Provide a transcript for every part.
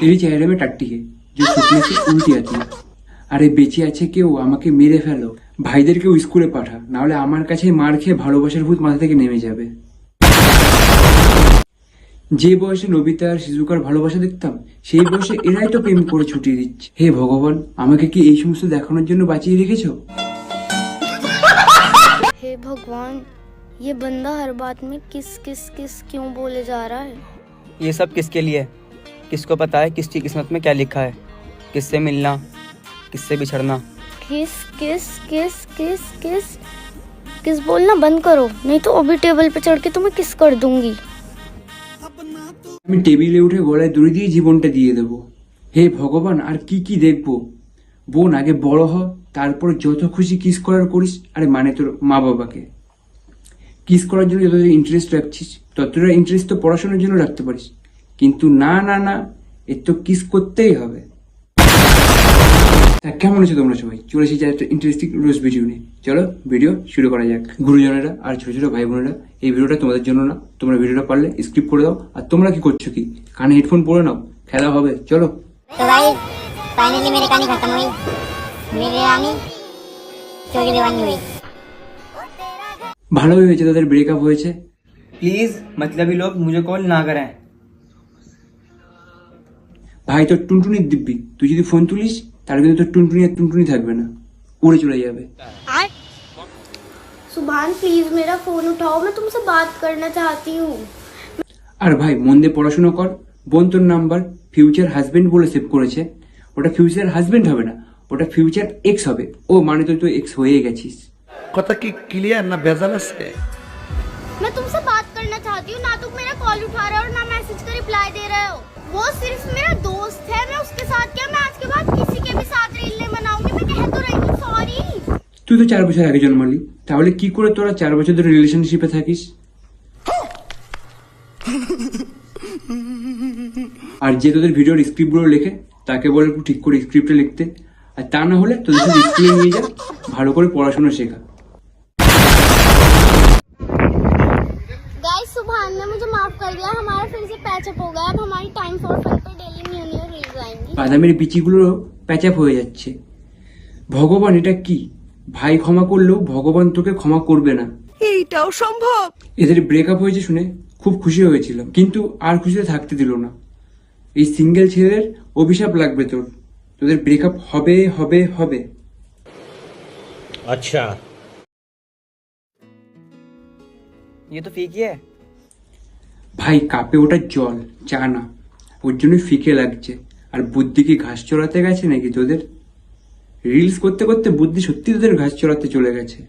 तेरी चेहरे में टट्टी है जो छुपने से उल्टी आती है। আরে বেঁচে আছে কেউ, আমাকে মেরে ফেলো। ভাইদেরকেও স্কুলে পাঠা, নাহলে আমার কাছে মার খেয়ে ভালোবাসার ভূত মাথা থেকে নেমে যাবে। যে বয়সে নবিতা আর শিজুকার ভালোবাসা দেখতাম, সেই বয়সে এরাই তো প্রেম করে ছুটিয়ে দিচ্ছে। হে ভগবান, আমাকে কি এই সমস্ত দেখানোর জন্য বাঁচিয়ে রেখেছো? हे भगवान, ये बंदा हर बात में किस किस किस क्यों बोले जा रहा है? ये सब किसके लिए है? किसको पता है किसकी किस्मत में क्या लिखा है? किससे मिलना, किससे बिछड़ना? किस किस किस किस किस किस बोलना बंद करो, नहीं तो अभी टेबल पे चढ़ के तुम्हें किस कर दूंगी। আমি টেবিলে উঠে গলায় দড়ি দিয়ে জীবনটা দিয়ে দেব। হে ভগবান, আর কি কি দেখবো? বোন, আগে বড় হ, তারপর যত খুশি কিস করার করিস। আরে মানে তোর মা বাবাকে কিস করার জন্য যতটা ইন্টারেস্ট রাখছিস, ততটা ইন্টারেস্ট তো পড়াশোনার জন্য রাখতে পারিস। কিন্তু না না না, এর তো কিস করতেই হবে। কেমন আছো তোমরা সবাই? চলে এসেছি একটা ইন্টারেস্টিং রোজ ভিডিও নিয়ে। চলো ভিডিও শুরু করা যাক। গুরুজনেরা আর ছোট ছোট ভাই বোনেরা, এই ভিডিওটা তোমাদের জন্য না। তোমরা ভিডিওটা পারলে স্কিপ করে দাও। আর তোমরা কি করছো? কি কানে হেডফোন পরে নাও, খেলা হবে। চলো। तो भाई फाइनली मेरी कहानी खत्म हुई। मेरे रानी चोरी दीवानी हुई। ভালোই হয়েছে তাদের ব্রেকআপ হয়েছে। प्लीज मतलबी लोग मुझे कॉल ना करें। ভাই তোর টুনটুনির দিব্যি, তুই যদি ফোন তুলিস তাহলে কিন্তু তোর টুনটুনি আর টুনটুনি থাকবে না, উড়ে চলে যাবে। सुभान प्लीज मेरा फोन उठाओ, मैं तुमसे बात करना चाहती हूँ। আর ভাই মন দিয়ে পড়াশোনা কর। বোন তোর নাম্বার ফিউচার হাজবেন্ড বলে সেভ করেছে। ওটা ফিউচার হাজবেন্ড হবে না, ওটা ফিউচার এক্স হবে। ও মানে তুই এক্স হয়ে গেছিস। কথা কি ক্লিয়ার না ভেজাল আছে? मैं तुमसे बात करना चाहती हूँ, ना तुम मेरा कॉल उठा रहे हो और ना मैसेज का रिप्लाई दे रहे हो। वो सिर्फ मेरा दोस्त है, मैं उसके साथ क्या, मैं आज के बाद किसी के भी साथ रील नहीं बनाऊंगी। मैं कह तो रही हूँ सॉरी। তুই তো 4 বছর আগে জন্মালি, তাহলে কি করে তোরা 4 বছর ধরে রিলেশনশিপে থাকিস? আর যে তোদের ভিডিওর স্ক্রিপ্টগুলো লেখে তাকে বলে একটু ঠিক করে স্ক্রিপ্টে লিখতে, আর তা না হলে তোদের সাথে স্কুলে নিয়ে যা, ভালো করে পড়াশোনা শেখা। गाइस सुभान ने मुझे माफ कर दिया, हमारा फिर से पैचअप हो गया। अब हमारी टाइम फॉर फन पर डेली न्यू न्यू रील्स आएंगी। বাদামের বিচিগুলো প্যাচ আপ হয়ে যাচ্ছে। ভগবান, এটা কি? ভাই ক্ষমা করলেও ভগবান তোকে ক্ষমা করবে না। এইটাও সম্ভব? এদের ব্রেকআপ হয়েছে শুনে খুব খুশি হয়েছিলাম, কিন্তু আর খুশিতে থাকতে দিল না। এই সিঙ্গেল ছেলের অভিশাপ লাগবে তোর। তোদের ব্রেকআপ হবে হবে হবে। अच्छा ये तो फीकी है। ভাই কাপে ওটা জল, চা না, ওর জন্য ফিকে লাগছে। আর বুদ্ধি কি ঘাস চড়াতে গেছে নাকি তোদের? রিলস করতে করতে বুদ্ধি সত্যি তোদের ঘাস চড়াতে চলে গেছে।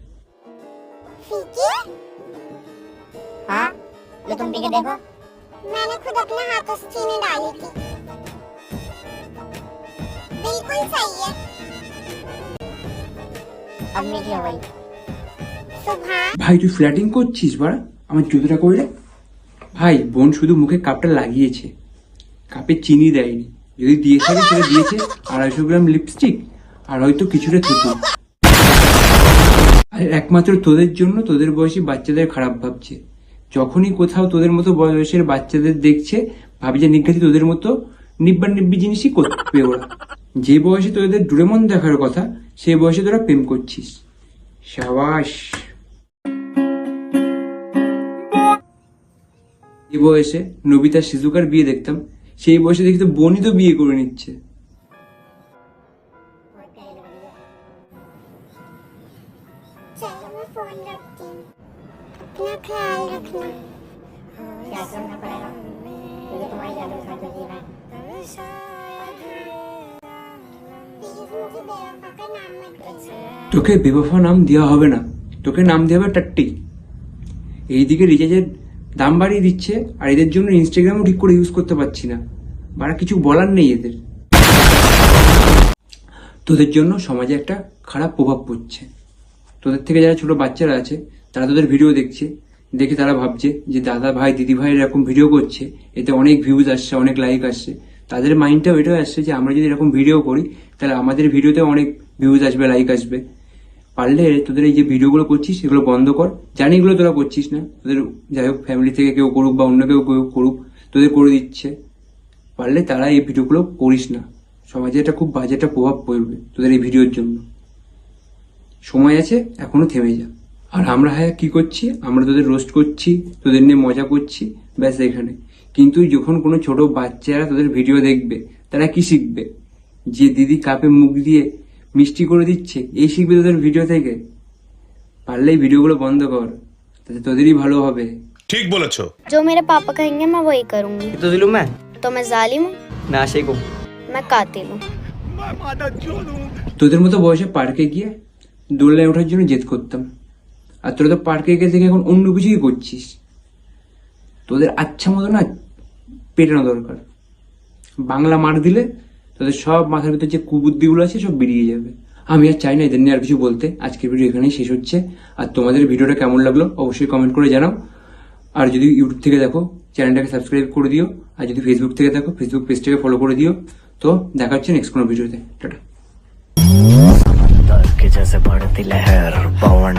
हाँ लो तुम पी के देखो। मैंने खुद अपने हाथों से चीनी डाली थी। बिल्कुल सही है। अब मीठी हो गई। सुबह ভাই তুই ফ্ল্যাটিং করছিস বাড়া, আমার জুতোটা করলে। ভাই বোন শুধু মুখে কাপটা লাগিয়েছে, কাপে চিনি দেয়নি। যদি দিয়ে থাকে সেটা দিয়েছে 250 গ্রাম লিপস্টিক আর হয়তো কিছুটা থুতু। আর একমাত্র তোদের জন্য তোদের বয়সী বাচ্চাদের খারাপ ভাবছে। যখনই কোথাও তোদের মতো বয়সের বাচ্চাদের দেখছে, ভাবি যে নিঘাতি তোদের মতো নিব্বা নিব্বি জিনিসই করবে ওরা। যে বয়সে তোদের ডোরেমন দেখার কথা, সেই বয়সে তোরা প্রেম করছিস। সাবাস। এই বয়সে নবিতা শিজুকার বিয়ে দেখতাম, সেই বয়সে দেখি তো বোনই তো বিয়ে করে নিচ্ছে। चलो मैं फोन रखती हूँ। अपना ख्याल रखना। क्या करना पड़ेगा? मुझे तुम्हारी यादों के साथ तो जीना है। प्लीज मुझे बेवफा का नाम मत दीजिए। তোকে বেবফা নাম দেওয়া হবে না, তোকে নাম দেওয়া হবে টাট্টি। এইদিকে রিচার্জের দাম বাড়িয়ে দিচ্ছে, আর এদের জন্য ইনস্টাগ্রামও ঠিক করে ইউজ করতে পারছি না। বারা কিছু বলার নেই এদের। তোদের জন্য সমাজে একটা খারাপ প্রভাব পড়ছে। তোদের থেকে যারা ছোট বাচ্চারা আছে তারা তোদের ভিডিও দেখছে, দেখে তারা ভাবছে যে দাদা ভাই দিদি ভাই এরকম ভিডিও করছে, এতে অনেক ভিউজ আসছে, অনেক লাইক আসছে। তাদের মাইন্ডটাও এটাও আসছে যে আমরা যদি এরকম ভিডিও করি তাহলে আমাদের ভিডিওতে অনেক ভিউজ আসবে, লাইক আসবে। পারলে তোদের এই যে ভিডিওগুলো করছিস এগুলো বন্ধ কর। জানি এগুলো তোরা করছিস না, তোদের যাই হোক ফ্যামিলি থেকে কেউ করুক বা অন্য কেউ কেউ করুক, তোদের করে দিচ্ছে। পারলে তারা এই ভিডিওগুলো করিস না, সমাজে এটা খুব বাজে একটা প্রভাব পড়বে তোদের এই ভিডিওর জন্য। সময় আছে, এখনো থেমে যা। আর আমরা কি করছি, আমরা তোদের রোস্ট করছি, তোদের নিয়ে মজা করছি, ব্যাস এখানে। কিন্তু যখন কোনো ছোট বাচ্চারা তোদের ভিডিও দেখবে, তারা কি শিখবে? যে দিদি কাপে মুখ দিয়ে মিষ্টি করে দিচ্ছে, এই শিখবে তোদের ভিডিও থেকে। পারলে এই ভিডিওগুলো বন্ধ কর, তাতে তোদেরই ভালো হবে। ঠিক বলেছো। जो मेरे पापा कहेंगे मैं वही करूंगी। ये तो जुलूम है। तो मैं जालिम हूँ, मैं आशिक हूँ। मैं कातिल हूँ। তোদের মতো বয়সে পার্কে গিয়ে দোলনায় ওঠার জন্য জেদ করতাম, আর তোরা তো পার্কে গিয়ে থেকে এখন অন্য কিছুই করছিস। তোদের আচ্ছা মতো না পেটানো দরকার। বাংলা মার দিলে তোদের সব মাথার ভিতরে যে কুবুদ্ধিগুলো আছে সব বেরিয়ে যাবে। আমি আর চাই না এদের নিয়ে আর কিছু বলতে। আজকের ভিডিও এখানেই শেষ হচ্ছে। আর তোমাদের ভিডিওটা কেমন লাগলো অবশ্যই কমেন্ট করে জানাও। আর যদি ইউটিউব থেকে দেখো, চ্যানেলটাকে সাবস্ক্রাইব করে দিও। আর যদি ফেসবুক থেকে দেখো, ফেসবুক পেজটাকে ফলো করে দিও। তো দেখা হচ্ছে নেক্সট কোনো ভিডিওতে। টাটা। के जैसे बढ़ती लहर पवन